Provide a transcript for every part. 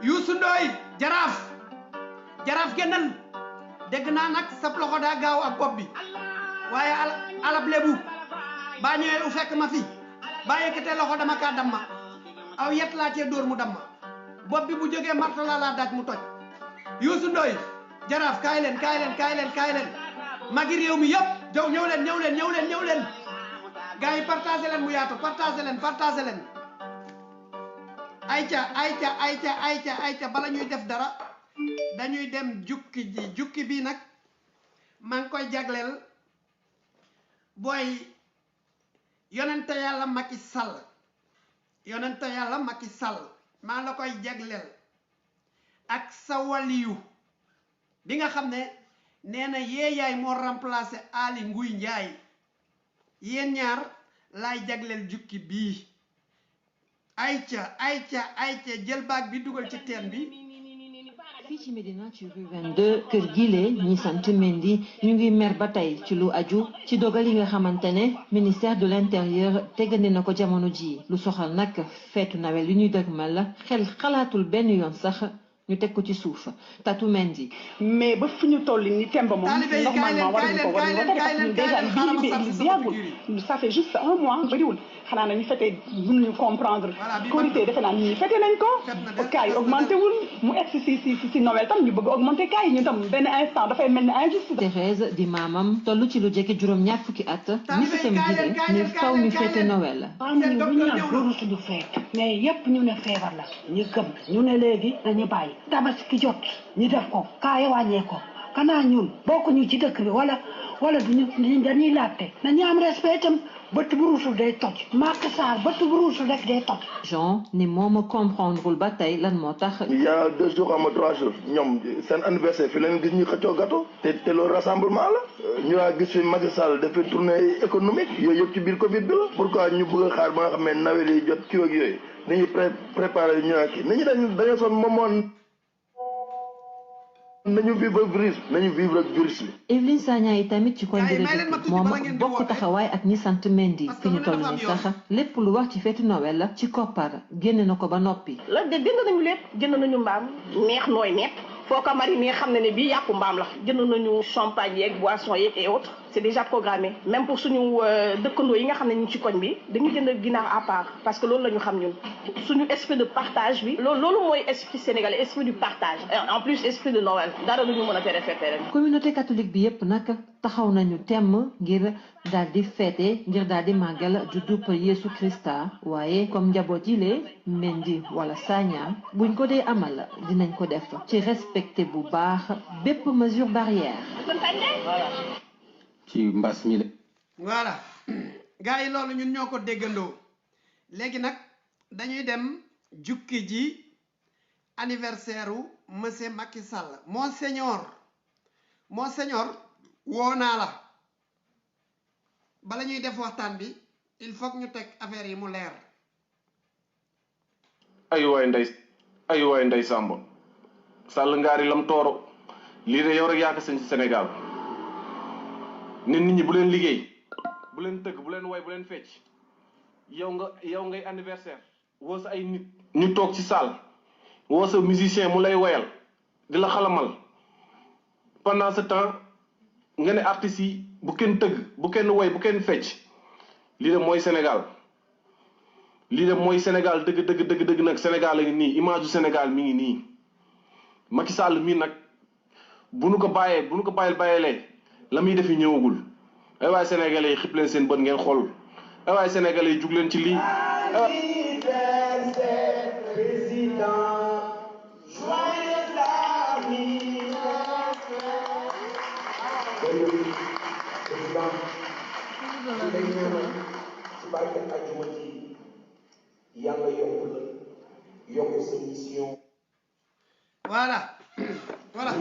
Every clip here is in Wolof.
Youssou Ndoye jaraaf génnal dégg naa nag sab loxo daa gaaw ak bopp bi waaye alab lebu baa ñëwee u fekk ma fi baa yëkkatee loxo dama kaa damma aw yet laa cee dóor mu damma bopp bi bu jógee marto laa daaj mu toj Youssou Ndoye jaraaf kaay leen magi réew mi yëpp jow ñëw leen gars yi partagé leen mu yaatu partagé leen ayca bala ñuy def dara dañuy dem jukki bi nag maa ngi koy jagleel booy yonente yàlla Macky Sall maa la koy jagleel ak sa waliyu bi nga xam ne nee na yaay moo remplacé Ali Nguy Ndiaye yéen ñaar laay jagleel jukki bii ayca jël baag bi dugal ci teen bi. fii ci Médina ci rue 22 kër gile ñi sant Mendy ñu ngi mer ba tey ci lu aju ci dogal yi nga xamante ne ministère de l'intérieur tegandi na ko jamono ji lu soxal nag feetu nawet li ñuy dëgmal xel xalaatul benn yoon sax ñu teg ko ci suuf Tatou Mendy. mais ba fi ñu toll ni temb moom normalement war nañu ko war nañu ko parce que déjà bi église bi yàggul ça fait juste un mois bëriwul xanaa nañu fete mënuñu comprendre korité defe naa nit ñi fete nañ ko cas yi augmenté wul mu egg si Noël tam ñu bëgg augmenté cas yi ñu tam benn instant dafay mel ni injuste. Thérèse di maamam toll ci lu jege juróom-ñaar fukki at ni système bi ni faw ñu fete Noël. amuñu lu ñu naan loolu suñu feet mais yépp ñu ne feebar la ñu gëm ñu ne léegi dañu bàyyi tabaski jot ñu def ko kaay wàññee ko kanaa ñun bokkuñu ci dëkk bi wala duñu dañuy laajte nañu am respect itam bëtt bu ruusul day toj Macky Sall bëtt bu ruusul rek day toj. Jean ni moom comprendrewul ba tey lan moo tax. il y a 2 jours xam nga 3 jours ñoom seen anniversaire fi leen gis ñu xëccoo gâteau te loolu rassemblement la ñu laa gis fi Macky Sall dafay tournée économique yooyu yëpp ci biir Covid bi la pourquoi ñu bëgg a xaar ba nga xam ne nawet yi jot kii ak yooyu nañu préparé ñu ak kii nañu dañoo sonn moomoon nañu vivre ak virus bi. Evelyne Sagna yi tamit ci koñ bi moom bokk taxawaay ak ñi sant Mendy fi ñu toll nii sax lépp lu wax ci feetu Noël la ci koppar génne na ko ba noppi. la de jënd nañu lépp jënd nañu mbaam neex nooy nepp foo ko mariner xam ne ne bii yàpp mbaam la jënd nañu champagne yeeg boisson yeeg et autres c'est déjà programmé même pour suñu dëkkandoo yi nga xam ne ñu ci koñ bi dañu jënd ginaar à part parce que loolu la ñu xam ñun suñu esprit de partage bi loolu mooy esprit sénégalais esprit du partage en plus esprit de Noël dara lu ñu mën a tere fête ren. communauté catholique bi yépp nag taxaw nañu temm ngir daal di fête ngir daal di màggal juddub Yeesu Krista waaye comme njaboot yi lee Mendy wala Sagna buñ ko dee amal dinañ ko def ci respecté bu baax bépp mesure barrière. ci mbas mi de. voilà gars yi loolu ñun ñoo ko déggandoo léegi nag dañuy dem jukki ji anniversaire u monsieur Macky Sall monseigneur woo naa la bala ñuy def waxtaan bi il faut que ñu teg affaire yi mu leer. ay waay ndey Samba Sall ngaari lam tooro lii de yow rek yaa ko sañ ci Sénégal nit ñi bu leen liggéey bu leen tëgg bu leen way bu leen fecc yow ngay anniversaire woo sa ay nit ñu toog ci salle woo sa musicien mu lay woyal di la xalamal pendant ce temps nga ne artistes yi bu kenn tëgg bu kenn woy bu kenn fecc lii de mooy Sénégal dëgg nag Sénégal a ngi nii image du Sénégal mi ngi nii Macky Sall mii nag bu nu ko bàyyeelee la muy defi ñëwagul ay waay sénégalais yi xib leen seen bët ngeen xool ay waay sénégalais yi jug leen ci lii. voilà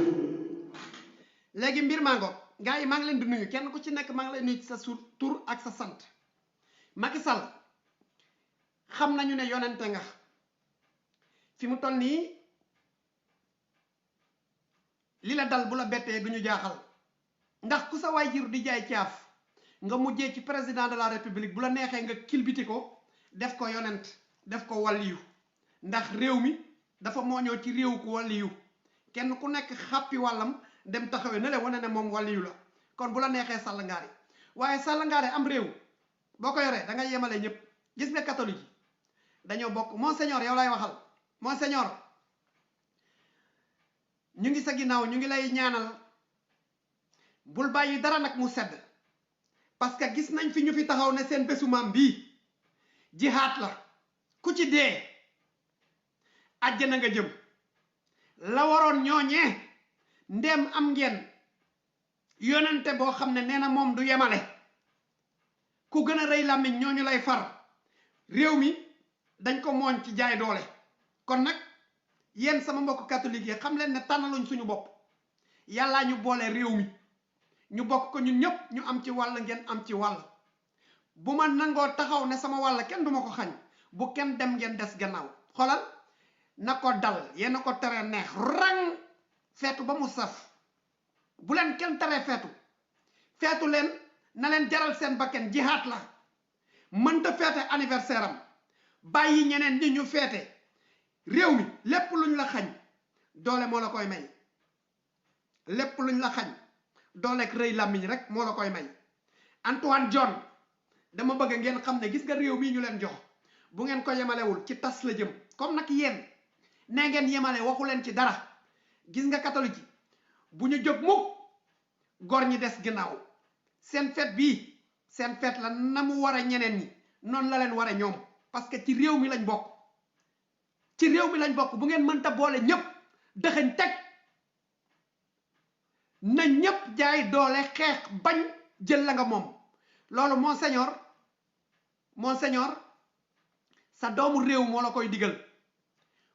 léegi mbir maa ngoog gars yi maa ngi leen di nuyu kenn ku ci nekk maa ngi lay nuyu ci sa tur ak sa sant Macky Sall xam nañu ne yonente nga fi mu toll nii li la dal bu la bettee du ñu jaaxal ndax ku sa waajur di jaay caaf nga mujjee ci président de la république bu la neexee nga kilbiti ko def ko yonent def ko waliyu ndax réew mi dafa mooñoo ci réew ku waliyu kenn ku nekk xàppi wàllam dem taxawee ne le wane ne moom waliyu la kon bu la neexee Sall Ngaari waaye Sall Ngaari am réew boo ko yoree da nga yemale ñëpp gis nga catholique yi dañoo bokk monseigneur yow lay waxal monseigneur ñu ngi sa ginnaaw ñu ngi lay ñaanal bul bàyyi dara nag mu sedd parce que gis nañ fi ñu fi taxaw ne seen bésu maam bii jihaat la ku ci dee àjjana nga jëm la waroon ñooñee ndem am ngeen yonente boo xam ne nee na moom du yemale ku gën a rëy làmmiñ ñooñu lay far réew mi dañ ko mooñ ci jaay doole kon nag yéen sama mbokk catholique yi xam leen ne tànnaluñ suñu bopp yàllaa ñu boole réew mi ñu bokk ko ñun ñëpp ñu am ci wàll ngeen am ci wàll bu ma nangoo taxaw ne sama wàll kenn duma ko xañ bu kenn dem ngeen des gannaaw xoolal na ko dal yéen a ko tere neex rang feetu ba mu saf bu leen kenn tere feetu leen na leen jaral seen bakken jihaat la mënta feete anniversaire am bàyyi ñeneen ñi ñu feete réew mi lépp luñ la xañ doole moo la koy may lépp luñ la xañ dooleeg rëy làmmiñ rek moo la koy may Antoine John dama bëgg ngeen xam ne gis nga réew mii ñu leen jox bu ngeen ko yemalewul ci tas la jëm comme nag yéen nee ngeen yemale waxu leen ci dara gis nga catholique yi bu ñu jóg mukk góor ñi des ginnaaw seen fête bii seen fête la na mu war a ñeneen ñi noonu la leen war a ñoom parce que ci réew mi lañ bokk ci réew mi lañ bokk bu ngeen mënta boole ñëpp dëxañ teg na ñëpp jaay doole xeex bañ jël la nga moom loolu monseigneur sa doomu réew moo la koy digal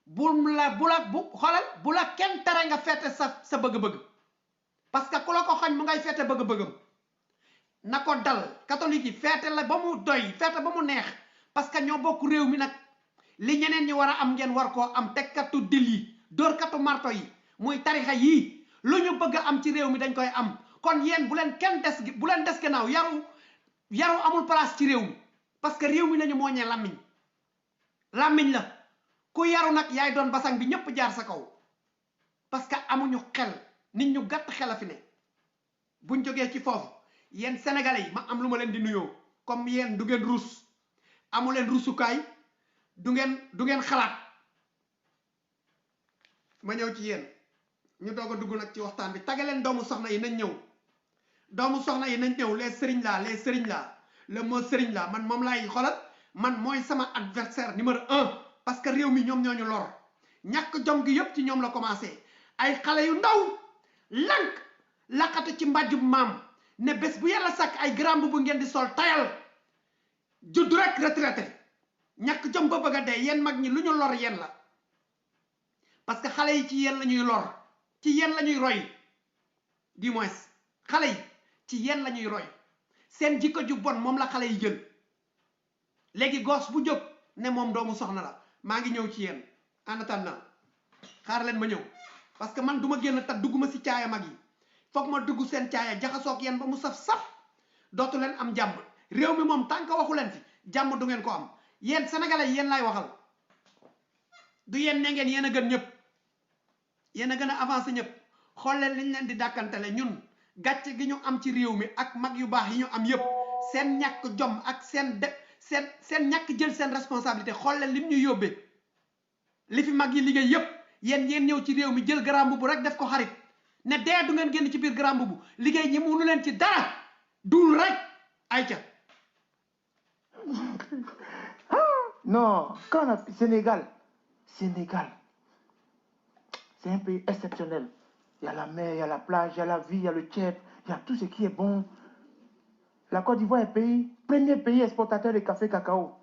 bu la kenn tere nga fete sa bëgg-bëgg parce que ku la ko xañ mu ngay fete bëgg-bëggam na ko dal catholique yi fete la ba mu doy fete ba mu neex parce que ñoo bokk réew mi nag li ñeneen ñi war a am ngeen war koo am tekkatu dil yi dóorkatu marto yi muy tarixa yii lu ñu bëgg a am ci réew mi dañ koy am kon yéen bu leen des gannaaw yaru amul place ci réew mi parce que réew mi lañu mooñee làmmiñ la ku yaru nag yaay doon basang bi ñëpp jaar sa kaw parce que amuñu xel nit ñu gàtt xel a fi ne buñ jógee ci foofu yéen sénégalais yi ma am lu ma leen di nuyoo comme yéen du ngeen ruus amu leen ruusukaay du ngeen xalaat ma ñëw ci yéen ñu doog a dugg nag ci waxtaan bi tage leen doomu soxna yi nañ ñëw les sëriñ laa le mot sëriñ laa man moom laay xolal man mooy sama adversaire numéro 1 parce que réew mi ñoom ñooñu lor ñàkk jom gi yëpp ci ñoom la commencé ay xale yu ndaw lank laqatu ci mbàjjub maam ne bés bu yàlla sàkk ay grand bu ngeen di sol tayal judd rek retraité ñàkk jom ba bëgg a dee yéen mag ñi lu ñu lor yéen la parce que xale yi ci yéen la ñuy lor ci yéen la ñuy roy du moins xale yi ci yéen la ñuy roy seen jikko ju bon moom la xale yi jël léegi goos bu jóg ne moom doomu soxna la maa ngi ñëw ci yéen en attendant xaar leen ma ñëw parce que man du ma génn tat dugguma si caaya mag yi foog ma dugg seen caaya jaxasoog yéen ba mu saf dootu leen am jàmm réew mi moom tant que waxu leen fi jàmm du ngeen ko am yéen sénégalais yéen laay waxal du yéen ne ngeen yéen a gën ñëpp yéen a gën a avancé ñëpp xool leen liñ leen di dàkkantele ñun gàcce gi ñu am ci réew mi ak mag yu baax yi ñu am yëpp seen ñàkk jom ak seen ñàkk jël seen responsabilité xool leen lim ñuy yóbbee li fi mag yi liggéey yëpp yéen ñëw ci réew mi jël grand boubou rek def ko xarit ne dee du ngeen génn ci biir grand boubou liggéey ñi munu leen ci dara duul rek ayca. Non, quand on Sénégal, c'est un pays exceptionnel. Il y a la mer, il y a la plage, il y a la vie, il y a le tchèp, il y a tout ce qui est bon. La Côte d'Ivoire est premier pays exportateur de café cacao.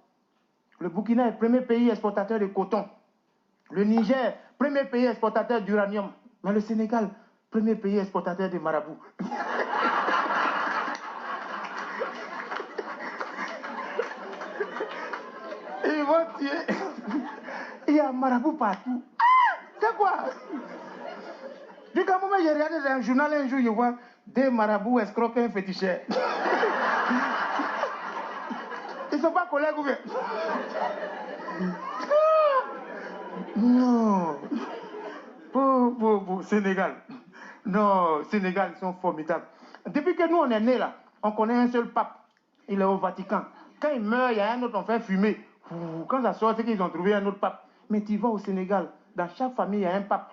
Le Burkina est premier pays exportateur de coton. Le Niger, premier pays exportateur d'uranium. Mais le Sénégal, premier pays exportateur de marabout. Ils vont tuer. Il y a marabout partout. Ah, c'est quoi? Du coup, moi, j'ai regardé dans un journal un jour, je vois des marabouts escroquer un féticheur. Ils ne sont pas collègues ou bien? Non. Pour Sénégal. Non, Sénégal, ils sont formidables. Depuis que nous, on est nés là, on connaît un seul pape. Il est au Vatican. Quand il meurt, il y a un autre, on fait fumer. Quand ça sort, c'est qu'ils ont trouvé un autre pape. Mais tu vas au Sénégal, dans chaque famille, il y a un pape.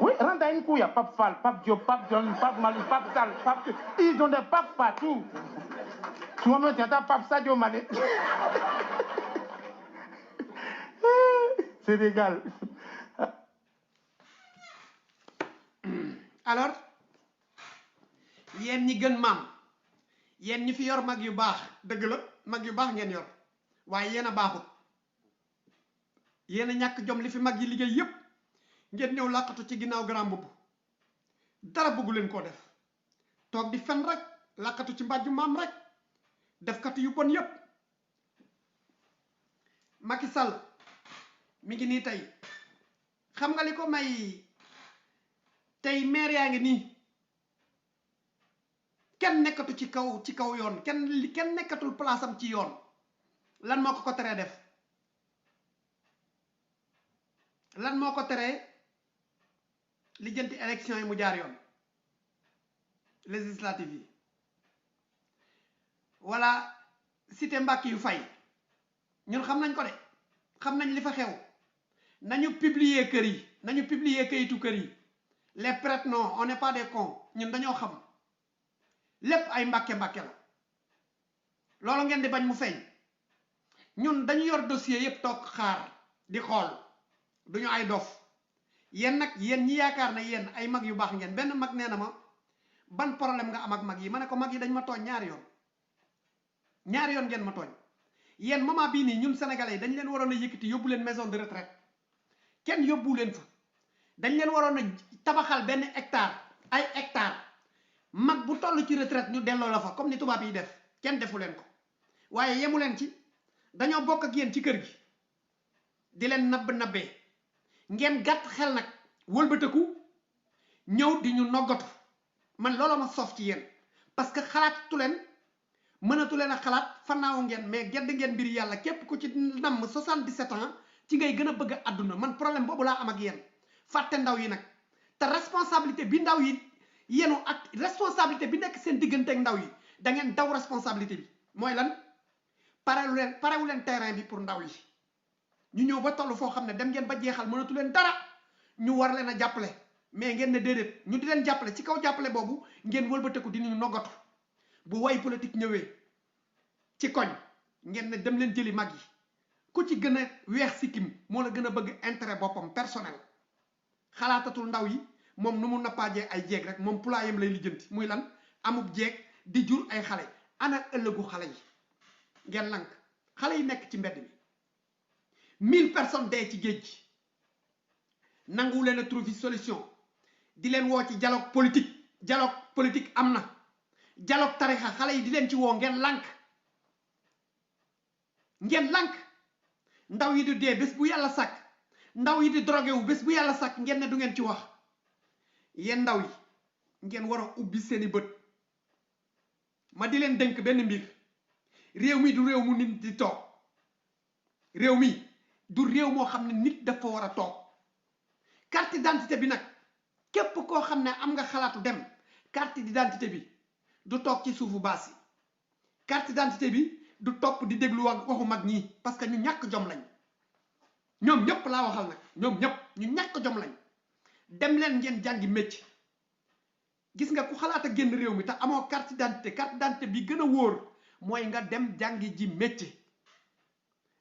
Oui, rentre dans une cour, il y a pape Fall, pape Diop, pape John, pape Malou, pape Sal, pape... Ils ont des papes partout. Souvent, même, tu entends pape Sadio Mané. Sénégal. alors yéen ñi gën maam yéen ñi fi yor mag yu baax dëgg la mag yu baax ngeen yor waaye yéen a baaxut yéen a ñàkk jom li fi mag yi liggéey yépp ngeen ñëw làqatu ci ginnaaw grand mbubb dara bëggu leen koo def toog di fen rek làqatu ci mbàjju maam rek defkatu yu bon yépp Macky Sall mi ngi nii tey xam nga li ko may tey maire yaa ngi nii kenn nekkatu ci kaw yoon kenn nekkatul place am ci yoon lan moo ko teree def lan moo ko teree lijjanti élection yi mu jaar yoon législative yi wala cité Mbàkke yu fay ñun xam nañ ko de xam nañ li fa xew nañu publier kër yi nañu publier kayitu kër yi les prêtres non on n'est pas des cons ñun dañoo xam lépp ay mbàkke la loolu ngeen di bañ mu feeñ ñun dañu yor dossier yépp toog xaar di xool duñu ay dof yéen nag yéen ñi yaakaar na yéen ay mag yu baax ngeen benn mag nee na ma ban problème nga am ak mag yi ma ne ko mag yi dañ ma tooñ ñaari yoon ngeen ma tooñ yéen moment bii nii ñun sénégalais yi dañ leen waroon a yëkkati yóbbu leen maison de retraite kenn yóbbu leen fa dañ leen waroon a tabaxal benn hectare mag bu toll ci retraite ñu delloo la fa comme ni tubaab yi def kenn defu leen ko waaye yemu leen ci dañoo bokk ak yéen ci kër gi di leen nabbee ngeen gàtt xel nag wëlbatiku ñëw di ñu noggatu man looloo ma soof ci yéen parce que xalaatu leen mënatu leen a xalaat fannaawu ngeen mais gedd ngeen mbir yàlla képp ku ci namm 77 ans ci ngay gën a bëgg a àdduna man problème boobu laa am ak yéen fàtte ndaw yi nag te responsabilité bi ndaw yi yenu ak responsabilité bi nekk seen diggante ak ndaw yi da ngeen daw responsabilité bi mooy lan parewu leen terrain bi pour ndaw yi ñu ñëw ba toll foo xam ne dem ngeen ba jeexal mënatu leen dara ñu war leen a jàppale mais ngeen ne déedéet ñu di leen jàppale ci kaw jàppale boobu ngeen wëlbateku di ñu noggatu bu way politique ñëwee ci koñ ngeen ne dem leen jëli mag yi ku ci gën a weex sikkim moo la gën a bëgg intérêt boppam personnel xalaatatul ndaw yi moom nu mu nappaajee ay jeeg rek moom pulaayam lay lijjanti muy lan amub jeeg di jur ay xale ana ëllëgu xale yi ngeen lank xale yi nekk ci mbedd mi 1000 personnes dee ci géej gi nangu leen a trouver solution di leen woo ci dialogue politique am na dialogue tarixa xale yi di leen ci woo ngeen lank ndaw yi di dee bés bu yàlla sàkk ndaw yi di drogué wu bés bu yàlla sàkk ngeen ne du ngeen ci wax yéen ndaw yi ngeen war a ubbi seeni bët ma di leen dénk benn mbir réew mi du réew mu nit di toog réew mi du réew moo xam ne nit dafa war a toog carte d'identité bi nag képp koo xam ne am nga xalaatu dem carte d'identité bi du toog ci suufu baas yi carte d'identité bi du topp di déglu waxu mag ñii parce que ñu ñàkk jom lañ ñoom ñëpp laa waxal nag ñoom ñëpp ñu ñàkk jom lañ dem leen ngeen jàngi métier gis nga ku xalaat a génn réew mi te amoo carte d'identité bi gën a wóor mooy nga dem jàngi ji métier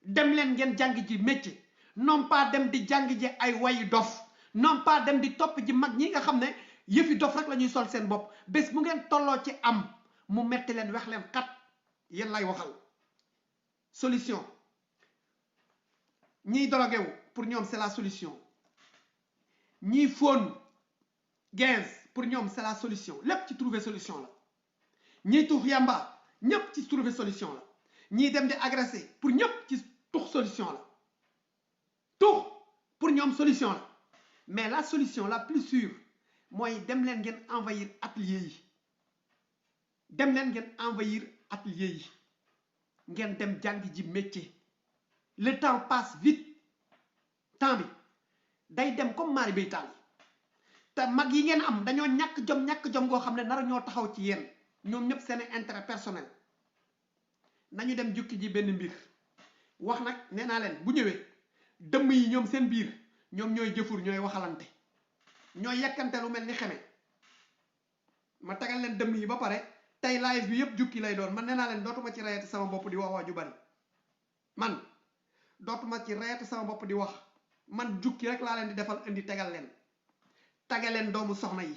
dem leen ngeen jàngi ji métier non pas dem di jàngi ji ay wayi dof non pas dem di topp ji mag ñi nga xam ne yëfi dof rek la ñuy sol seen bopp bés bu ngeen tolloo ci am mu metti leen wax leen xat yéen lay waxal solution ñiy drogué wu pour ñoom c'est la solution ñiy fóon 15 pour ñoom c'est la solution lépp ci trouver solution la ñiy tux yamba ñépp ci trouver solution la ñiy dem di agressé pour ñépp ci tux solution la tux pour ñoom solution la mais la solution la plus sûre mooy dem leen ngeen envahir atelier yi dem leen ngeen envahir atelier yi ngeen dem jàng ji métier le temps passe vite temps bi day dem comme mari bay taal te mag yi ngeen am dañoo ñàkk jom goo xam ne nar ñoo taxaw ci yéen ñoom ñëpp seen intérêt personnel nañu dem jukki ji benn mbir wax nag nee naa leen bu ñëwee dëmm yi ñoom seen biir ñoom ñooy jëfur ñooy waxalante ñooy yekkante lu mel ni xeme ma tegal leen dëmm yi ba pare tey live bi yëpp jukki lay doon man nee naa leen dootuma ci rayati sama bopp di wax wax ju bari man dootuma ci rayati sama bopp di wax man jukki rek laa leen di defal indi tegal leen doomu soxna yi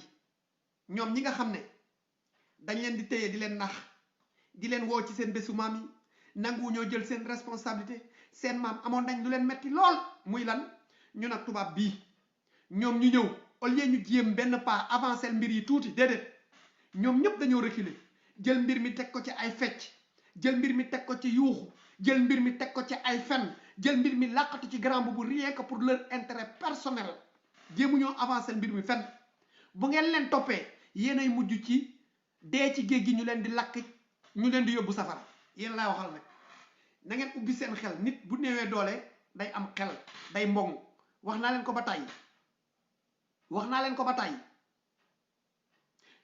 ñoom ñi nga xam ne dañ leen di téye di leen nax di leen woo ci seen bésu maam yi nangu ñoo jël seen responsabilité seen maam amoon nañ lu leen metti lool muy lan ñu nag tubaab bii ñoom ñu ñëw au lieu ñu jéem benn pas avancer mbir yi tuuti déedéet ñoom ñëpp dañoo reculer jël mbir mi teg ko ci ay fecc jël mbir mi teg ko ci yuuxu jël mbir mi teg ko ci ay fen jël mbir mi làqatu ci grand boubou rien que pour leur intérêt personnel jéemu ñoo avancer mbir mi fenn bu ngeen leen toppee yéenay mujj ci dee ci géej gi ñu leen di lakk ñu leen di yóbbu safara yéen laay waxal nag na ngeen ubbi seen xel nit bu néewee doole day am xel day mbong wax naa leen ko ba tàyyi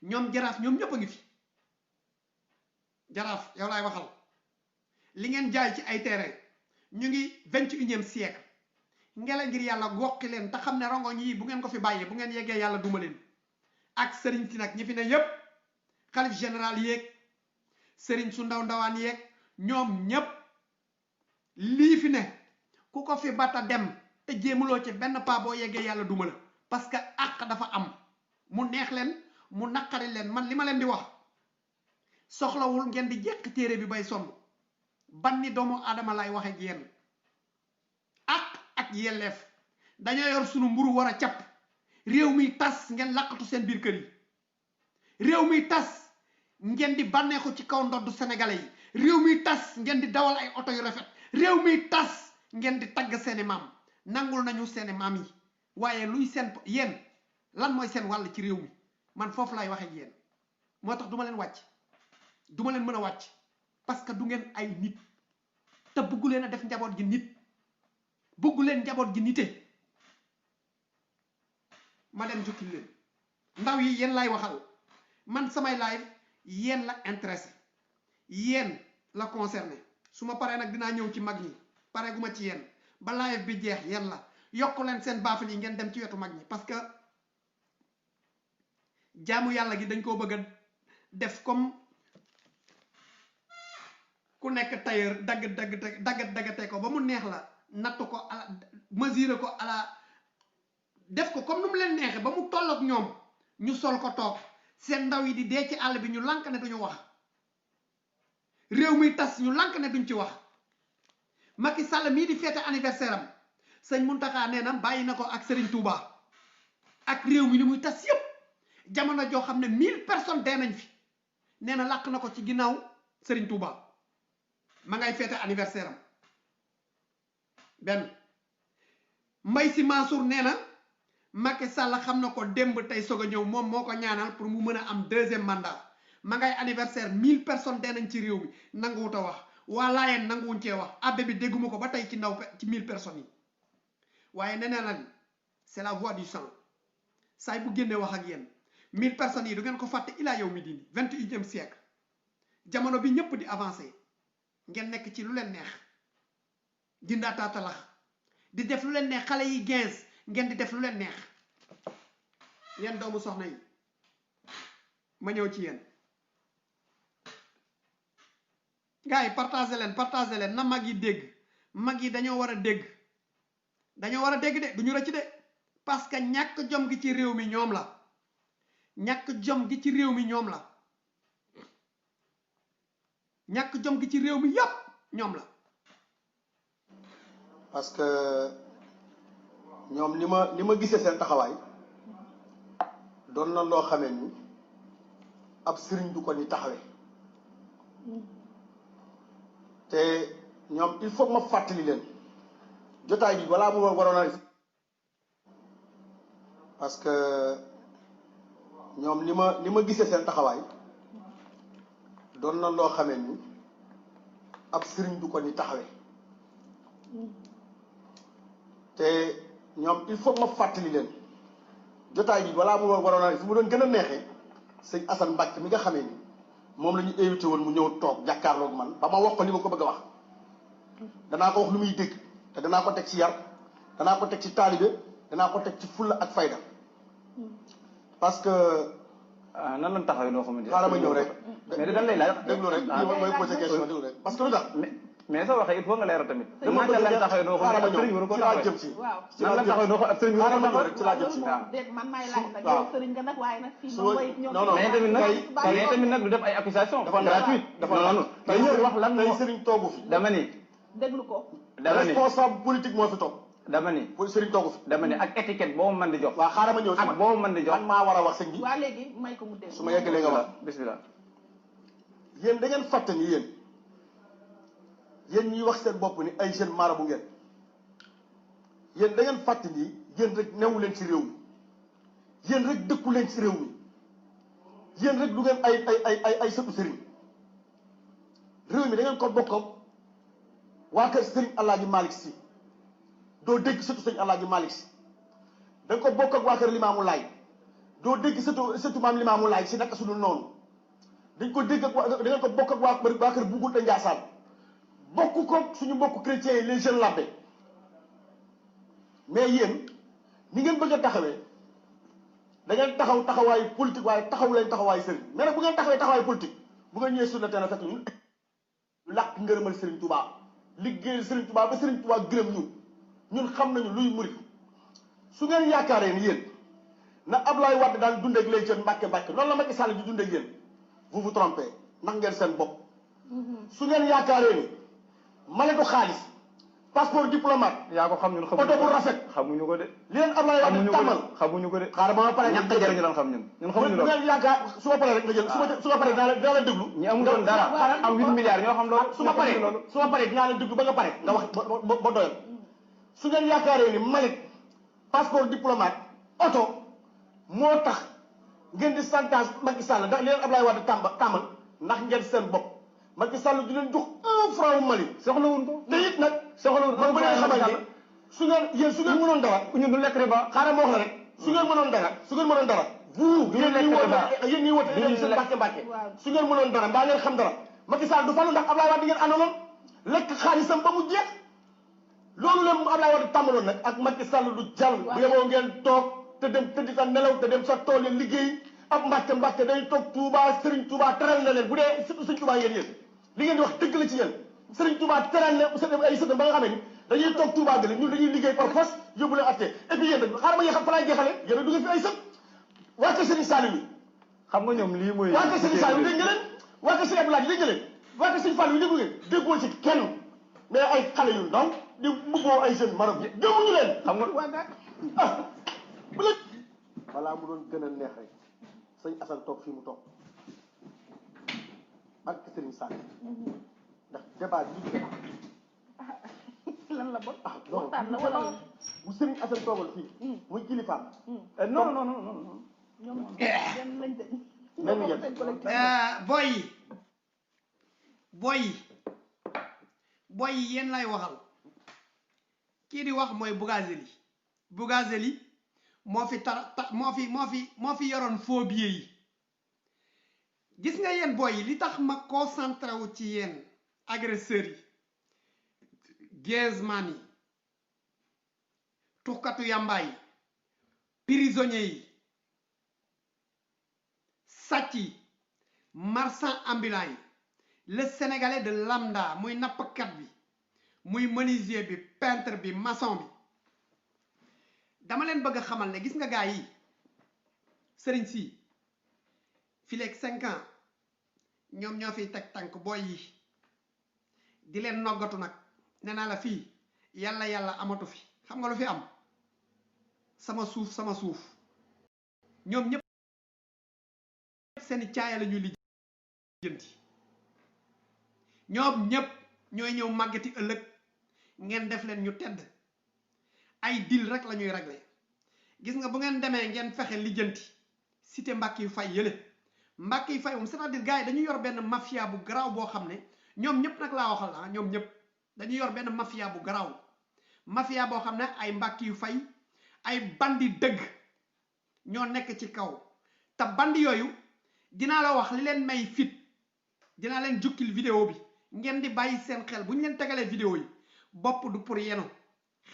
ñoom jaraaf ñoom ñëpp a ngi fi jaraaf yow laay waxal li ngeen jaay ci ay terrain ñu ngi 21e siècle ngela ngir yàlla goqi leen te xam ne rongoñ yi bu ngeen ko fi bàyyee bu ngeen yeggee yàlla duma leen ak sëriñ si nag ñi fi ne yépp xalif général yéeg sëriñ su ndawaan yeeg ñoom ñépp lii fi ne ku ko fi bata dem te jéemuloo ci benn pas boo yeggee yàlla duma la parce que àq dafa am mu neex leen mu naqari leen man li ma leen di wax soxlawul ngeen di jekk téere bi bay sonn ban ni doomu aadama lay waxe ak yéen ak yelleef dañoo yor sunu mburu war a capp réew mi tas ngeen laqatu seen biir kër yi réew mi tas ngeen di bànneexu ci kaw ndoddu sénégalais yi réew mi tas ngeen di dawal ay oto yu rafet réew mi tas ngeen di tagg seeni maam nangul nañu seeni maam yi waaye luy seen yéen lan mooy seen wàll ci réew mi man foofu laay waxe ak yéen moo tax duma leen wàcc duma leen mën a wàcc parce que du ngeen ay nit te bëggu leen a def njaboot gi nit bëggu leen njaboot gi nite ma dem jukki leen ndaw yi yéen laay waxal man samay live yéen la intéressé yéen la concerné su ma paree nag dinaa ñëw ci mag ñi pare gu ma ci yéen ba live bi jeex yéen la yokk leen seen baafal yi ngeen dem ci wetu mag ñi parce que jaamu yàlla gi dañ koo bëgg a def comme ku nekk tailleur daggatee ko ba mu neex la natt ko ala mesurer ko ala def ko comme nu mu leen neexee ba mu tollook ñoom ñu sol ko toog seen ndaw yi di dee ci àll bi ñu lànk ne duñu wax réew mi tas ñu lànk ne duñ ci wax Macky Sall mii di fête anniversaire am sëñ Mountakha nee na bàyyi na ko ak Serigne Touba ak réew mi li muy tas yépp jamono joo xam ne 1000 personnes dee nañ fi nee na làq na ko ci ginnaaw Serigne Touba ma ngay fête anniversaire am benn Mbaye Sy Mansour nee na Macky Sall xam na ko démb tey soog a ñëw moom moo ko ñaanal pour mu mën a am 2e mandat ma ngay anniversaire 1000 personnes dee nañ ci réew mi nanguwut a wax waa Laayeen nanguwuñ cee wax abbé bi dégguma ko ba tey ci ndaw ci 1000 personnes yi waaye nee na leen c'est la voix du sang saay bu génnee wax ak yéen 1000 personnes yi du ngeen ko fàtte ilaa yow mi diini 21e siècle jamono bi ñëpp di avancé ngeen nekk ci lu leen neex di ndaataatalax di def lu leen neex xale yi 15 ngeen di def lu leen neex yéen doomu soxna yi ma ñëw ci yéen gars yi partagé leen na mag yi dégg mag yi dañoo war a dégg de du ñu rëcc de parce que ñàkk jom gi ci réew mi ñoom la ñàkk jom gi ci réew mi ñoom la ñàkk jom gi ci réew mi yépp ñoom la parce que ñoom li ma gisee seen taxawaay doon na loo xamee ni ab sëriñ du ko ni taxawee te ñoom il faut ma fàttali leen jotaay bi balaa mu waroon a parce que ñoom li ma gisee seen taxawaay doon na loo xamee ni ab sëriñ du ko ni taxawee te ñoom il faut ma fàttali leen jotaay bi balaa mu waroon a fu mu doon gën a neexee sëñ Assane Mbacke mi nga xamee ni moom la ñu invité woon mu ñëw toog jàkkaarloog man ba ma wax ko li ma ko bëgg a wax danaa ko wax lu muy dégg te danaa ko teg ci yar danaa ko teg ci taalibe danaa ko teg ci fulla ak fayda parce que nan lañ taxawee noo xamante xaaral ma ñëw rek mais dañ lay laaj déglu rek lii mooy posé question déglu rek parce que lu tax mais soo waxee il faut nga leeral tamit dama bëgg lañ taxawee noo xamante ak sëriñ waru ko taxawee jëm si nan lañ taxawee noo xam ak sëriñ waru ko taxawee rek ci laa jëm si man may laaj nag yow sëriñ nga nag waaye nag fii moom mooy ñoom non non mais tamit nag du def ay accusation gratuite dafa noonu dañu wax lan tey sëriñ toogu fi dama ni déglu ko dama ni responsable politique moo fi toog dama ni pour sëriñ toogu fi dama ni ak étiquette boo mën di jox waaw xaaral ma ñëw si ak boo mën di jox man maa war a wax sëñ bi waa léegi may ko mu dégg su ma yeggalee nga wax bismillah yéen da ngeen fàtte ni yéen ñuy wax seen bopp ni ay jeunes marabu ngeen yéen da ngeen fàtte ni yéen rek newu leen ci réew mi yéen rek dëkku leen ci réew mi yéen rek du ngeen ay sëtu sëriñ réew mi da ngeen ko bokk waa kër sëriñ Alaaji Malick Si doo dégg sëtu sëriñ Alaaji Malick Si da nga ko bokk ak waa kër Limaamu Laay doo dégg sëtu maam Limaamu Laay si naka su dul noonu dañ ko dégg ak da ngeen ko bokk ak waa kër Bugul te Njaasaan bokk ko suñu mbokk chrétiens yi les jeunes labbe mais yéen ni ngeen bëgg a taxawee da ngeen taxawaayu politique waaye taxaw leen taxawaayu sëriñ mais nag bu ngeen taxawee taxawaayu politique bu ngeen ñëwee sur le terrain fekk ñun làkk ngërëmal Serigne Touba liggéeyal Serigne Touba ba Serigne Touba gërëm ñun xam nañu luy murit su ngeen yaakaaree ni yéen na Ablaye Wade daan dundee ak les jeunes Mbàkke noonu la Macky Sall di dundee ak yéen vous vous trompez ndax ngeen seen bopp su ngeen yaakaaree ni maletu xaalis passeport diplomate yaa ko xam ñun oto bu rafet xamuñu ko de li leen Ablaye Wade tàmmal xamuñu ko de xaaral ba ma pare ñàkk jëriñu lan xam ñun xamuñu bu ngeen yaakaar su ma paree rek nga jël su ma paree dinaa la déglu ñi amul woon dara am 8 milliards ñoo xam loolu su ma paree dinaa la déglu ba nga pare nga wax ba doyal su ngeen yaakaaree ni malet passeport diplomate oto moo tax ngeen di santage Macky Sall ndax li leen Ablaye Wade tàmmal ndax ngeen seen bopp Macky Sall di leen jox 1 franc Mali soxlawuñ ko te it nag soxlawuñ man bu leen xamal ni su ngeen mënoon dara ñun du lekk riba xaaral ma wax la rek su ngeen mënoon dara vous yéen ñuy wote seen Mbàkke su ngeen mënoon dara mbaa ngeen xam dara Macky Sall du falu ndax Ablaye Wade di ngeen àndaloon lekk xaalisam ba mu jeex loolu leen Ablaye Wade tàmbaloon nag ak Macky Sall du jàll bu yeboo ngeen toog te dem tëddi sa nelaw te dem sa tool yi liggéey ab Mbàkke day toog Touba Serigne Touba teral na leen bu dee surtout Serigne Touba yéen li ngeen di wax dëgg la ci yéen Serigne Touba teral na ay sëtam ba nga xamee ni dañuy toog Touba gële ñun dañuy liggéey par force yóbbu leen atte et puis yéen nag xaaral ma yeexal fa laay jeexale yéen a dugg fi ay sët waa kër Serigne Saliou yi xam nga ñoom lii mooy waa kër Serigne Saliou dégg nga leen waa kër Serigne Abdoulaye dégg nga leen waa kër Serigne Fallou déggu ngeen déggoo ci kenn mais ay xale yu ndaw di mbubboo ay jeunes marab gëmuñu leen xam nga bu la balaa mu doon gën a neex rek sëñ Assane toog fii mu toog ak Serigne Saliou ndax débat bi lan la bon waxtaan la wala bu Serigne Assane toogal fii muy kilifaam non ñoom lañ de boy yi yéen lay waxal kii di wax mooy Bougazelli moo fi yoroon faux billets yi gis nga yéen boy yi li tax ma concentré wu ci yéen agresseurs yi gazman yi tuxkatu yàmbaay yi prisonniers yi sàcc yi marchand ambulant yi le sénégalais de lambda muy nappkat bi muy menuisier bi peintre bi maçon bi dama leen bëgg a xamal ne gis nga gaa yi sëriñ si fileeg 5 ans ñoom ñoo fiy teg tànk booy yi di leen noggatu nag nee naa la fii yàlla amatu fi xam nga lu fi am sama suuf ñoom ñëpp seeni caaya la ñuy lijjanti ñoom ñëpp ñooy ñëw màggati ëllëg ngeen def leen ñu tedd ay dil rek la ñuy régler gis nga bu ngeen demee ngeen fexe lijjanti cité Mbàkke yu fay yële Mbàkke yu fay moom c'est-à-dire gars yi dañuy yor benn mafia bu garaaw boo xam ne ñoom ñëpp nag laa waxal ñoom ñëpp dañuy yor benn mafia bu garaaw mafia boo xam ne ay Mbàkke yu fay ay bandi dëgg ñoo nekk ci kaw te bandi yooyu dinaa la wax li leen may fit dinaa leen jukkil vidéo bi ngeen di bàyyi seen xel bu ñu leen tegalee vidéo yi bopp du pour yenu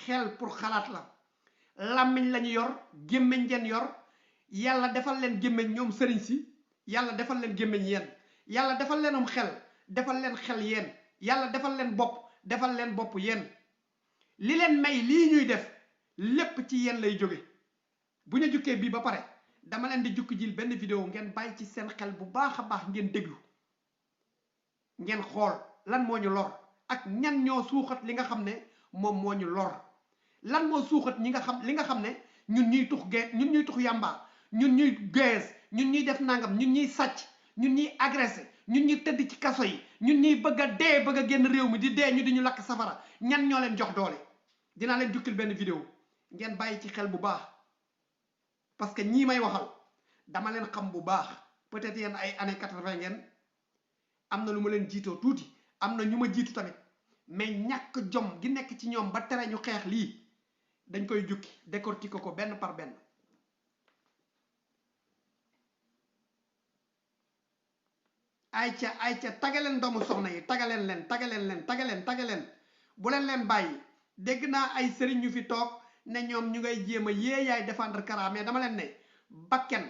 xel pour xalaat la làmmiñ lañu yor gémmiñ ngeen yor yàlla defal leen gémmiñ ñoom sëriñ si yàlla defal leen gémmiñ yéen yàlla defal leenum xel defal leen xel yéen yàlla defal leen bopp yéen li leen may lii ñuy def lépp ci yéen lay jóge bu ñu jukkee bii ba pare dama leen di jukki jil benn vidéo ngeen bàyyi ci seen xel bu baax a baax ngeen déglu ngeen xool lan moo ñu lor ak ñan ñoo suuxat li nga xam ne moom moo ñu lor lan moo suuxat li nga xam ne ñun ñuy tux yàmba ñun ñuy gees ñun ñuy def nangam ñun ñuy sàcc ñun ñuy agressé ñun ñuy tëdd ci kaso yi ñun ñuy bëgg a dee bëgg a génn réew mi di dee ñu di ñu lakk safara ñan ñoo leen jox doole dinaa leen jukkil benn vidéo ngeen bàyyi ci xel bu baax parce que ñii may waxal dama leen xam bu baax peut-être yéen ay années 80 ngeen am na lu ma leen jiitoo tuuti am na ñu ma jiitu tamit mais ñàkk jom gi nekk ci ñoom ba tere ñu xeex lii dañ koy jukki décortiquer ko benn par benn ayca tagaleen doomu soxna yi tagaleen bu leen bàyyi dégg naa ay sëriñ ñu fi toog ne ñoom ñu ngay jéem a yaay défendre Kara mais dama leen ne bakken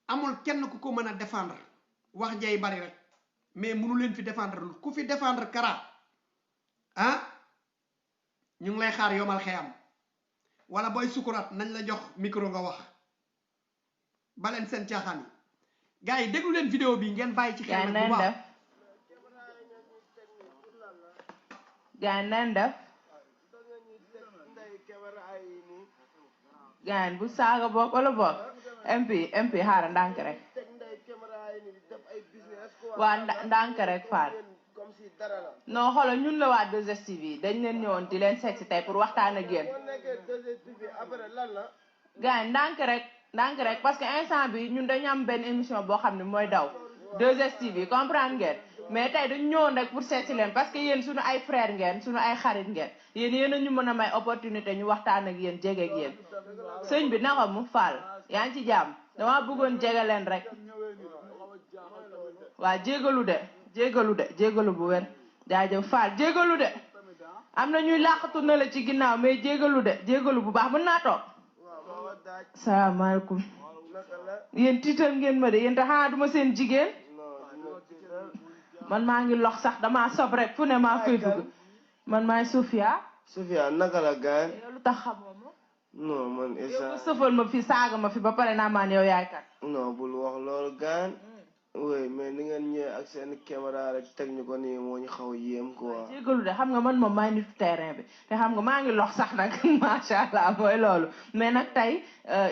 amul kenn ku ko mën a défendre wax jay bari rek mais mënu leen fi défendre ku fi défendre Kara ah ñu ngi lay xaar yomal xeyam wala booy sukuraat nañ la jox micro nga wax baleen seen caaxaan yi gars yi déglu leen vidéo bi ngeen bàyyi ci xel bu baax gaan nan def gaan bu saaga bokk wala bokk MP xaaral ndànk rek waa ndànk rek faal non xoolal ñun la waa 2STV dañ leen ñëwoon di leen seet si tey pour waxtaan ak yéen gaan ndànk rek parce que instant bi ñun dañu am benn émission boo xam ne mooy daw 2STV comprendre ngeen mais tey dañu ñëwoon rek pour seet si leen parce que yéen suñu ay frère ngeen suñu ay xarit ngeen yéen a ñu mën a may opportunité ñu waxtaan ak yéen jege ak yéen sëñ bi naka mu faal yaa ngi ci jàmm dama bëggoon jege leen rek waa jégalu bu wér jaajëf faal jégalu de am na ñuy làqatu na la ci ginnaaw mais jégalu bu baax mën naa toog salaamaaleykum yéen tiital ngeen ma de yéen te xanaa duma seen jigéen man maa ngi lox sax dama sob rek fu ne maa fay dugg man maay Sofia naka la gaan yow lu tax xamoo ma non man yow sëfal ma fi saaga ma fi ba pare naa maan yow yaay kat non bul wax loolu gaan oui mais ni ngeen ñëwee ak seen caméra rek teg ñu ko nii moo ñu xaw a yéem quoi jégalu de xam nga man moom maay nitu terrain bi te xam nga maa ngi lox sax nag macha allah mooy loolu mais nag tey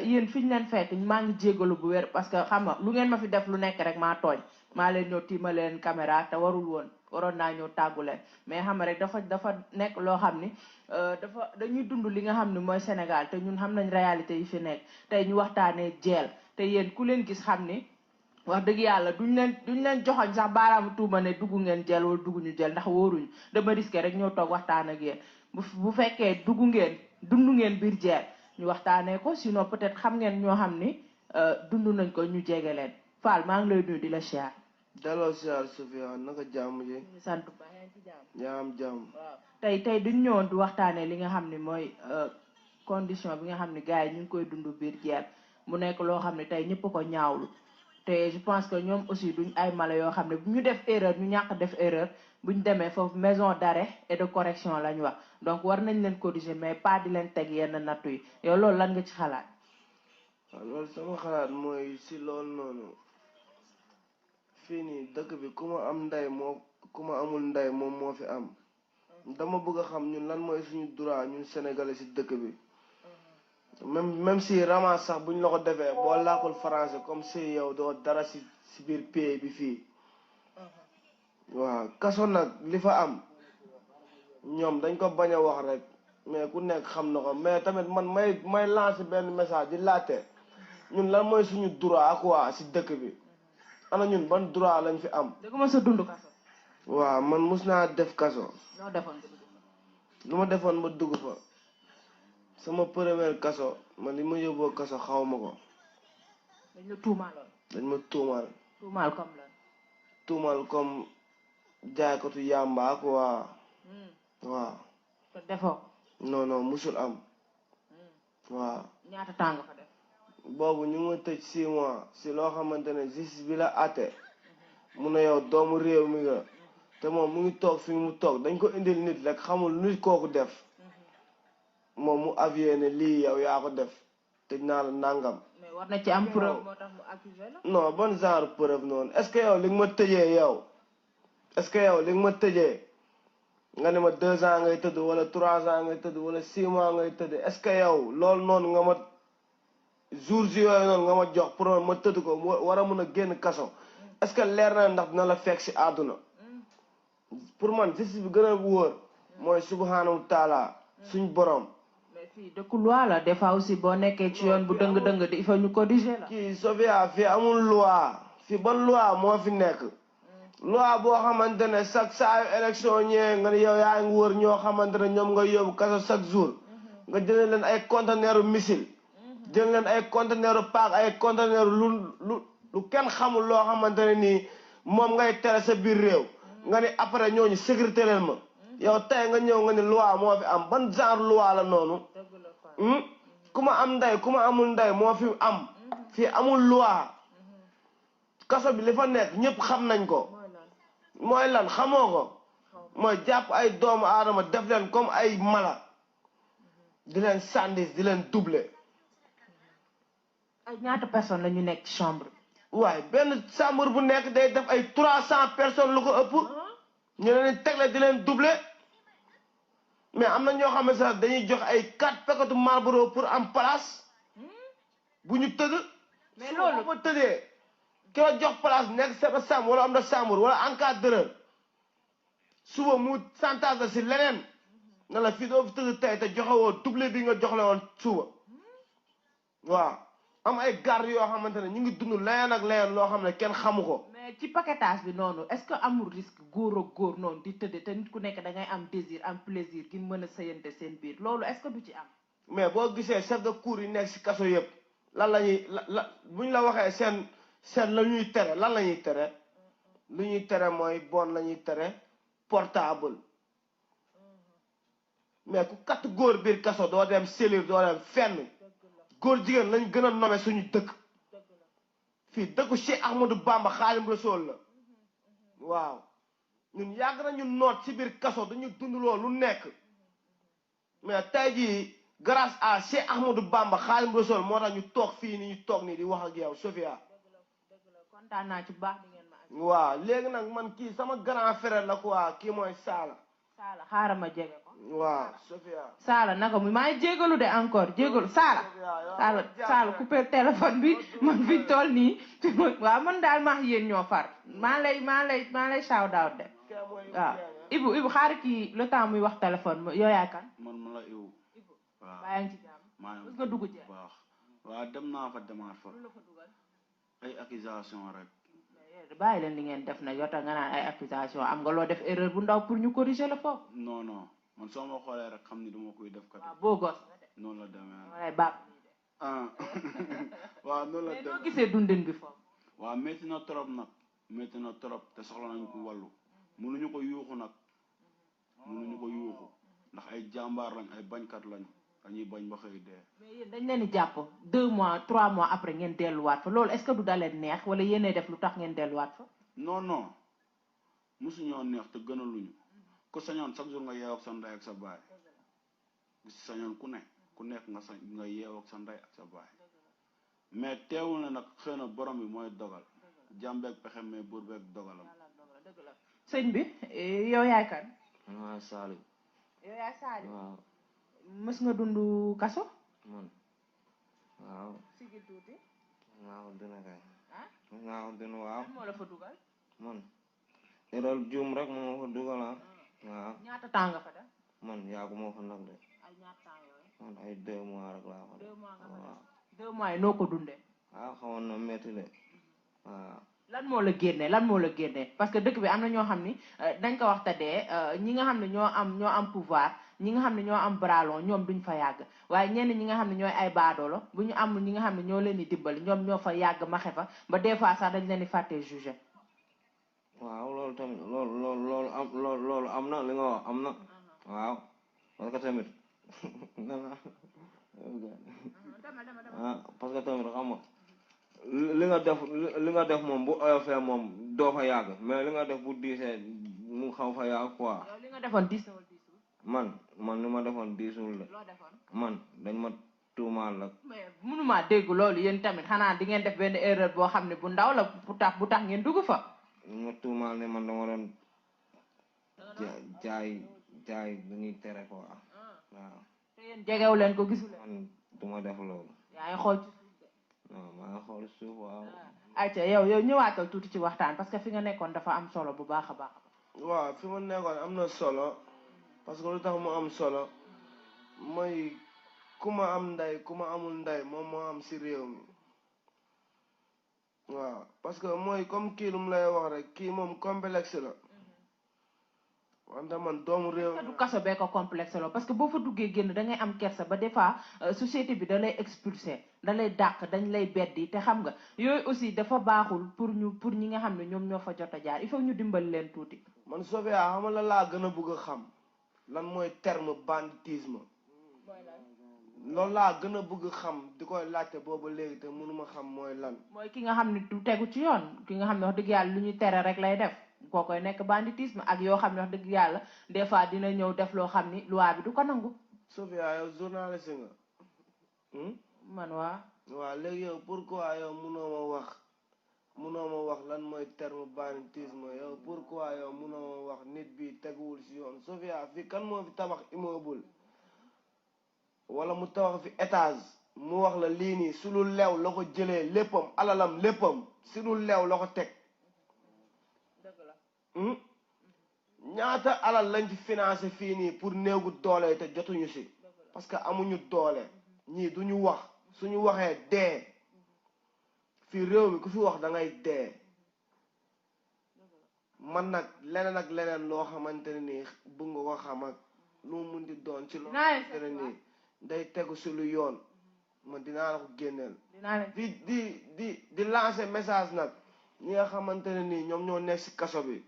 yéen fi ñu leen fekk maa ngi jégalu bu wér parce que xam nga lu ngeen ma fi def lu nekk rek maa tooñ maa leen ñëw tiima leen caméra te waroon naa ñëw tàggu leen mais xam nga rek dafa nekk loo xam ni dañuy dund li nga xam ne mooy Sénégal te ñun xam nañ réalité yi fi nekk tey ñu waxtaanee jeel te yéen ku leen gis xam ni wax dëgg yàlla duñ leen joxoñ sax baaraamu tuuma ne dugg ngeen jël wala dugguñu jël ndax wóoruñu dama risqué rek ñoo toog waxtaan ak yéen bu fekkee dund ngeen biir jeel ñu waxtaanee ko sinon peut-être xam ngeen ñoo xam ni dund nañ ko ñu jege leen Fall maa ngi lay nuyu di la siyaar daloo siyaar Sofia naka jàmm ji sant ba yaa ci jàmm yaa am jàmm waaw tey duñ ñëwoon di waxtaanee li nga xam ne mooy condition bi nga xam ne gars yi ñu ngi koy dund biir jeel mu nekk loo xam ne tey ñëpp ko ñaawlu te je pense que ñoom aussi duñ ay mala yoo xam ne bu ñu def erreur ñu ñàkk def erreur buñ demee foofu maison d'arrêt et de correction lañ wax donc war nañ leen corriger mais pas di leen teg yenn nattu yi yow loolu lan nga ci xalaat waaw loolu sama xalaat mooy si loolu noonu fii nii dëkk bi ku ma amul ndey moom moo fi am dama bëgg a xam ñun lan mooy suñu droit ñun sénégalais si dëkk bi même si ramas sax buñ la ko defee boo làkkul français comme si yow doo dara si biir pays bi fii waaw kaso nag li fa am ñoom dañ ko bañ a wax rek mais ku nekk xam na ko mais tamit man may lancer benn message di laajte ñun lan mooy suñu droit quoi si dëkk bi ana ñun ban droit lañ fi am. dëgg ma sa dund kaso. waaw man mus naa def kaso. noo defoon lu ma defoon ma dugg fa sama premier kaso man li ma yóbboo kaso xaw ma ko. dañ la tuumaaloon. dañ ma tuumaal. tuumaal comme lan. tuumaal comme jaaykatu yàmba quoi. waaw. te defoo. non non musul am. waaw. ñaata temps nga fa def. boobu ñu ngi ma tëj 6 mois si loo xamante ne justice bi la àtte mu ne yow doomu réew mi nga te moom mu ngi toog fi mu toog dañ ko indil nit rek xamul nit kooku def moom mu avié ne lii yow yaa ko def tëj naa la nangam. mais war na ci am preuve moo tax mu accusé la. non bon genre preuve noonu est-ce que yow li nga ma tëjee yow est-ce que yow li nga ma tëjee nga ne ma 2 ans ngay tëdd wala 3 ans ngay tëdd wala 6 mois ngay tëdd est-ce que yow loolu noonu nga ma jours yooyu noonu nga ma jox pour ma tëdd ko war a mën a génn kaso est-ce que leer na ndax dina la fekk si àdduna pour man justice bi gën a wóor mooy subhanahu taala suñ borom. mais fii dëkku loi la des fois aussi boo nekkee ci yoon bu dëng-dëng di il faut ñu corriger la. kii Sofia fii amul loi fii ban loi moo fi nekk. loi boo xamante ne saa yu élection ñëwee nga ne yow yaa ngi wër ñoo xamante ne ñoom nga yóbbu kaso chaque jour nga jëlee leen ay conteneur missile jël leen ay conteneur paak ay conteneur lu kenn xamul loo xamante ne nii moom ngay tere sa biir réew nga ni après ñooñu sécurité leen ma yow tey nga ñëw nga ni loi moo fi am ban genre loi la noonu ku ma am ndey ku ma amul ndey moo fi am fii amul loi kaso bi li fa nekk ñëpp xam nañ ko mooy lan xamoo ko mooy jàpp ay doomu aadama def leen comme ay mala di leen sandis di leen doubler. ay ñaata personnes la ñu nekk ci chambre. waaye benn chambre bu nekk day def ay 300 personnes lu ko ëpp ñu leen tegle di leen doubler mais am na ñoo xam ne sax dañuy jox ay 4 paquetu Marlboro pour am place bu ñu tëdd. mais loolu bu ma tëddee ki la jox place nekk sama chambre wala am na chambre wala encadreur suba mu santage la si leneen na la fii doo fi tëdd tey te joxe woo doublé bi nga joxle woon suba waaw am ay garde yoo xamante ne ñu ngi dund leneen ak leneen loo xam ne kenn xamu ko. mais ci paquetage bi noonu est-ce que amul risque góor ak góor noonu di tëdd te nit ku nekk da ngay am désir am plaisir gi mën a sëyante seen biir loolu est-ce que du ci am. mais boo gisee chef de cour yi nekk si kaso yëpp lan la ñuy buñ la waxee seen la ñuy tere lan la ñuy tere lu ñuy tere mooy bon la ñuy tere portable mais ku katt góor biir kaso doo dem cellule doo dem fenn góor jigéen lañ gën a nome suñu dëkk fii dëkku Cheikh Ahmadou Bamba Xaadimu Rasuul la waaw ñun yàgg nañu noot ci biir kaso dañu dund loolu lu nekk mais tey jii grâce à Cheikh Ahmadou Bamba Xaadimu Rasuul moo tax ñu toog fii ni ñu toog nii di wax ak yow Sofia. kontaan naa ci baax di ngeen ma. waaw léegi nag man kii sama grand frère la quoi kii mooy Saala. Saala xaaral ma jege ko. waaw Sofia. Saala naka mu maa ngi jégalu de encore jégalu Saala. Saala coupé téléphone bi man fi toll nii waaw man daal maa yéen ñoo far maa lay shout out de waaw Ibu xaaral kii le temps muy wax téléphone yow yaay kan. man la Ibu. waaw baa ngi ci jàmm. maa ngi nga dugg jeex. waaw dem naa fa demaat fa. ay accusation rek. bàyyi leen li ngeen def nag yow tax nga naan ay accusation am nga loo def erreur bu ndaw pour ñu corriger la foofu. non non man soo ma xoolee rek xam ni dama koy def kat. waaw boo gos. noonu la demee. walaay baab. waaw noonu la demee mais noo gisee dundin bi foofu. waaw métti na trop nag métti na trop te soxla nañ ko wàllu mënuñu ko yuuxu nag mënuñu ko yuuxu ndax ay jàmbaar lañ ay bañkat lañ dañuy bañ ba xëy dee. mais yéen dañ leen di jàpp 2 mois 3 mois après ngeen delluwaat fa loolu est-ce que du daleen neex wala yéenee def lu tax ngeen delluwaat fa. non non mosuñoo neex te gënaluñu ku sañoon chaque jour nga yeew ak sa ndey ak sa baay gis sañoon ku nekk nga yeew ak sa ndey ak sa baay mais teewul na nag xëy na borom bi mooy dogal jàmbeeg pexe mais buur beeg dogalam. sëñ bi yow yaay kan. waaw Saliou. yow yaay Saliou. waaw. mës nga dund kaso. man waaw. sigil tuuti. waaw dina kay. ah. waaw dina waaw. moo la fa dugal. man. erreur juum rek moo fa dugal ah. waaw. ñaata temps nga fa def. man yaagu moo fa nag de. ay ñaata temps yooyu. man ay 2 mois rek laa fa def. 2 mois nga fa def. waaw. 2 mois yi noo ko dundee. waaw xawoon na métti de waaw. lan moo la génnee parce que dëkk bi am na ñoo xam ni dañ ko wax te dee ñi nga xam ne ñoo am pouvoir ñi nga xam ne ñoo am bras long ñoom duñ fa yàgg waaye ñenn ñi nga xam ne ñooy ay baadoolo bu ñu amul ñi nga xam ne ñoo leen di dimbali ñoom ñoo fa yàgg maxe fa ba des fois sax dañ leen di fàttee jugé. waaw loolu tamit loolu am na li nga wax am na waaw parce que tamit parce que tamit xam nga li nga def moom bu oyofee moom doo fa yàgg mais li nga def bu diisee mu xaw fa yàgg quoi. yow li nga defoon diis man li ma defoon diisul de man dañ ma tuumaal la. mais mënumaa dégg loolu yéen tamit xanaa di ngeen def benn erreur boo xam ne bu ndaw la bu tax ngeen dugg fa. ma tuumaal ne man dama doon jaay dañuy tere quoi waaw. te yéen jegew leen ko gisul leen. man duma def loolu. yaa ngi xool ci suuf de. non maa ngi xool suuf waaw. ayca yow ñëwaatal tuuti ci waxtaan parce que fi nga nekkoon dafa am solo bu baax a baax. waaw fi ma nekkoon am na solo parce que lu tax mu am solo mooy ku ma am ndey ku ma amul ndey moom moo am si réew mi waaw parce que mooy comme kii lu mu lay wax rek kii moom complexe la wante man doomu réew du kaso bee ko complexe la parce que boo fa duggee génn da ngay am kersa ba des fois société bi da lay expulser da lay dàq dañ lay beddi te xam nga yooyu aussi dafa baaxul pour ñi nga xam ne ñoom ñoo fa jot a jaar il faut ñu dimbali leen tuuti. man Sofia xam la laa gën a bëgg a xam lan mooy terme banditisme loolu laa gën a bëgg xam di koy laajte booba léegi te mënuma xam mooy lan. mooy ki nga xam ne du tegu ci yoon ki nga xam ne wax dëgg yàlla lu ñuy tere rek lay def koo koy nekk banditisme ak yoo xam ne wax dëgg yàlla des fois dina ñëw def loo xam ni loi bi du ko nangu. Sofia yow journaliste nga. man waaw léegi yow pourquoi yow mënoo ma wax lan mooy terme banditisme yow pourquoi yow mënoo ma wax nit bi teguwul si yoon Sofia fii kan moo fi tabax immeuble wala mu tabax fi étage mu wax la lii nii su lu lew la ko jëlee léppam alalam léppam si lu lew la ko teg ñaata alal lañ ci financé fii nii pour néegu doole te jotuñu si parce que amuñu doole ñii duñu wax suñu waxee dee fii réew mi ku fi wax da ngay dee man nag leneen loo xamante ne nii bëgg nga ko xam ak lu mu mun di doon ci loo xamante ne nii day tegu si lu yoon man dinaa la ko génneel di lancer message nag ñi nga xamante ne nii ñoom ñoo nekk si kaso bi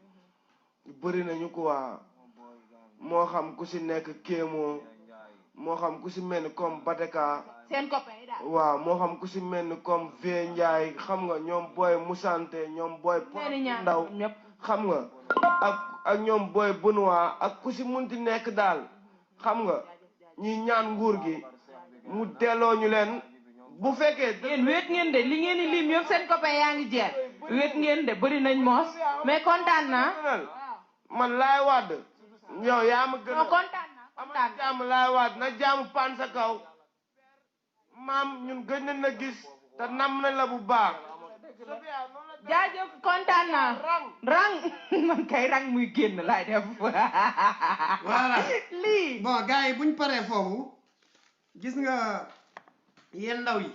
bëri nañu quoi moo xam ku si nekk Kéemo moo xam ku si mel ni comme Bateka seen copain daal waaw moo xam ku si mel ni comme Vieux Ndiaye xam nga ñoom booy Musante ñoom booy Ndaw xam nga ak ñoom booy Benoît ak ku si munti nekk daal xam nga ñi ñaan nguur gi mu delloo ñu leen bu fekkee yéen wéet ngeen de li ngeen di lim yëpp seen copain yaa ngi jeex wéet ngeen de bëri nañ moos mais kontaan naa man laay wadd yow yaa ma gën a kontaan naa jàmm laay wadd na jàmm pan sa kaw maam ñun gëj nañ la gis te nam nañ la bu baax jaajëf kontaan naa rang man kay rang muy génn laay def voilà lii bon gars yi buñ paree foofu gis nga yéen ndaw yi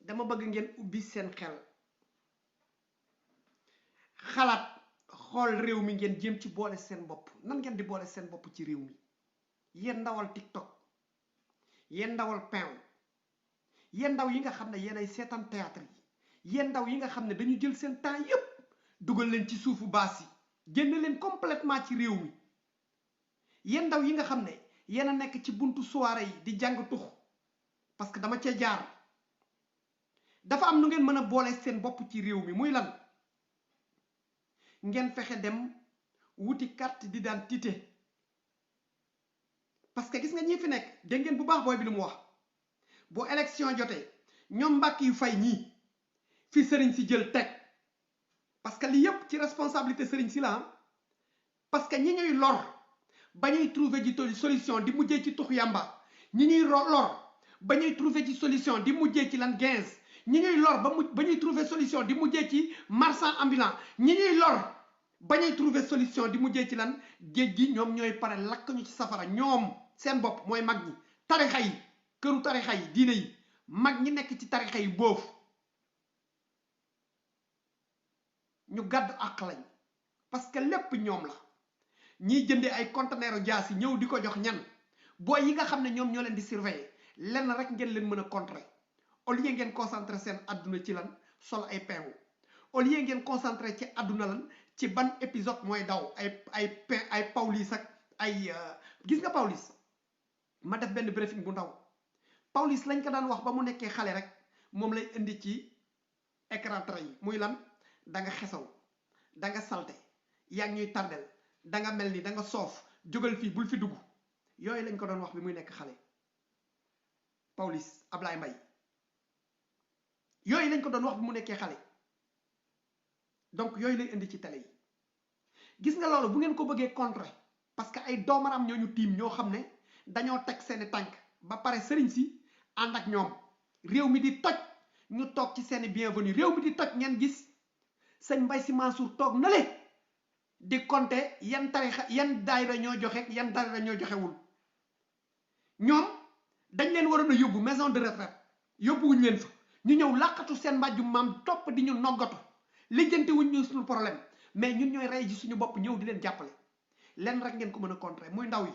dama bëgg ngeen ubbi seen xel xalaat xool réew mi ngeen jéem ci boole seen bopp nan ngeen di boole seen bopp ci réew mi yéen ndawal TikTok yéen ndawal pain yéen ndaw yi nga xam ne yéen ay seetaan théâtre yi yéen ndaw yi nga xam ne dañu jël seen temps yépp dugal leen ci suufu baas yi génn leen complètement ci réew mi yéen ndaw yi nga xam ne yéen a nekk ci buntu soirée yi di jàng tux parce que dama cee jaar dafa am nu ngeen mën a boole seen bopp ci réew mi muy lan ngeen fexe dem wuti carte d'identité parce que gis nga ñi fi nekk dégg ngeen bu baax booy bi lu mu wax boo élection jotee ñoom mbàkk yu fay ñii fi sëriñ si jël teg parce que li yépp ci responsabilité sëriñ si la parce que ñi ñuy lor ba ñuy trouver ci solution di mujjee ci tux yamba ñi ñuy lor ba ñuy trouver ci solution di mujjee ci lan 15 ñi ñuy lor ba ñuy trouver solution di mujjee ci marchand ambulant ñi ñuy lor ba ñuy trouver solution di mujjee ci lan géej gi ñoom ñooy pare lakk ñu ci safara ñoom seen bopp mooy mag ñi tarixa yi këru tarixa yi diine yi mag ñi nekk ci tarixa yi boofu ñu gàddu àq lañ parce que lépp ñoom la ñiy jëndee ay conteneur jaas yi ñëw di ko jox ñan booy yi nga xam ne ñoom ñoo leen di surveiller lenn rek ngeen leen mën a contrer au lieu ngeen concentré seen àdduna ci lan sol ay peewu au lieu ngeen concentré ci àdduna lan ci ban épisode mooy daw ay Pawlish ak ay gis nga Pawlish ma def benn briefing bu ndaw Pawlish lañ ko daan wax ba mu nekkee xale rek moom lay indi ci écran trait yi muy lan da nga xesaw da nga salte yaa ngi ñuy tardel da nga mel ni da nga soof jógal fii bul fi dugg yooyu lañ ko doon wax bi muy nekk xale Pawlish Ablaye Mbaye yooyu lañ ko doon wax bi mu nekkee xale donc yooyu lay indi ci télé yi gis nga loolu bu ngeen ko bëggee contrer parce que ay doomaram ñoo ñu tiim ñoo xam ne dañoo teg seeni tànk ba pare sëriñ si ànd ak ñoom réew mi di toj ñu toog ci seeni bienvenu réew mi di toj ngeen gis sëñ Mbaye Sy Mansour toog na le di compter yan tarixa yan daayira ñoo joxe yan daayira ñoo joxewul ñoom dañ leen waroon a yóbbu maison de retraite yóbbuwuñ leen fa ñu ñëw làqatu seen mbàjjum maam topp di ñu noggatu lijjanti wuñ ñu suñu problème mais ñun ñooy rey ji suñu bopp ñëw di leen jàppale leen rek ngeen ko mën a contrer muy ndaw yi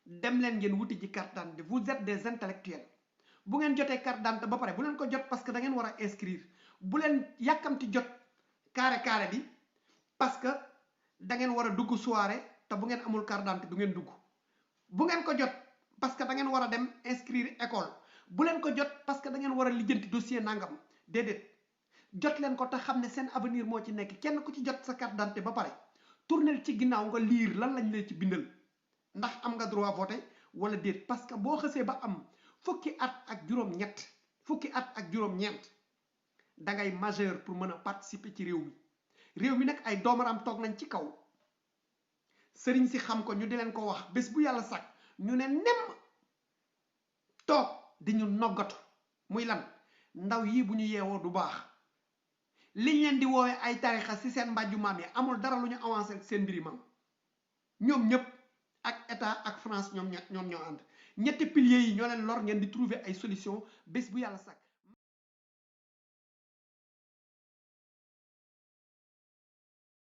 dem leen ngeen wuti ji carte d'identité vous êtes des intellectuels bu ngeen jotee carte d'identité ba pare bu leen ko jot parce que da ngeen war a inscrire bu leen yàkkamti jot carré bi parce que da ngeen war a dugg soirée te bu ngeen amul carte d'identité du ngeen dugg bu ngeen ko jot parce que da ngeen war a dem inscrire école bu leen ko jot parce que da ngeen war a lijjanti dossier nangam déedéet jot leen ko te xam ne seen avenir moo ci nekk kenn ku ci jot sa carte d'identité ba pare tournel ci ginnaaw nga liir lan lañ lay ci bindal ndax am nga droit voter wala déet parce que boo xësee ba am fukki at ak juróom-ñeent da ngay majeur pour mën a participer ci réew mi nag ay doomaram toog nañ ci kaw sëriñ si xam ko ñu di leen ko wax bés bu yàlla sàkk ñu ne nem toog di ñu noggatu muy lan ndaw yi bu ñu yeewoo du baax liñ leen di woowee ay tarixa si seen mbàjju maam yi amul dara lu ñu avancé seen mbiri maam ñoom ñëpp ak état ak France ñoom ñoo ànd ñetti piliers yi ñoo leen lor ngeen di trouver ay solution bés bu yàlla sàkk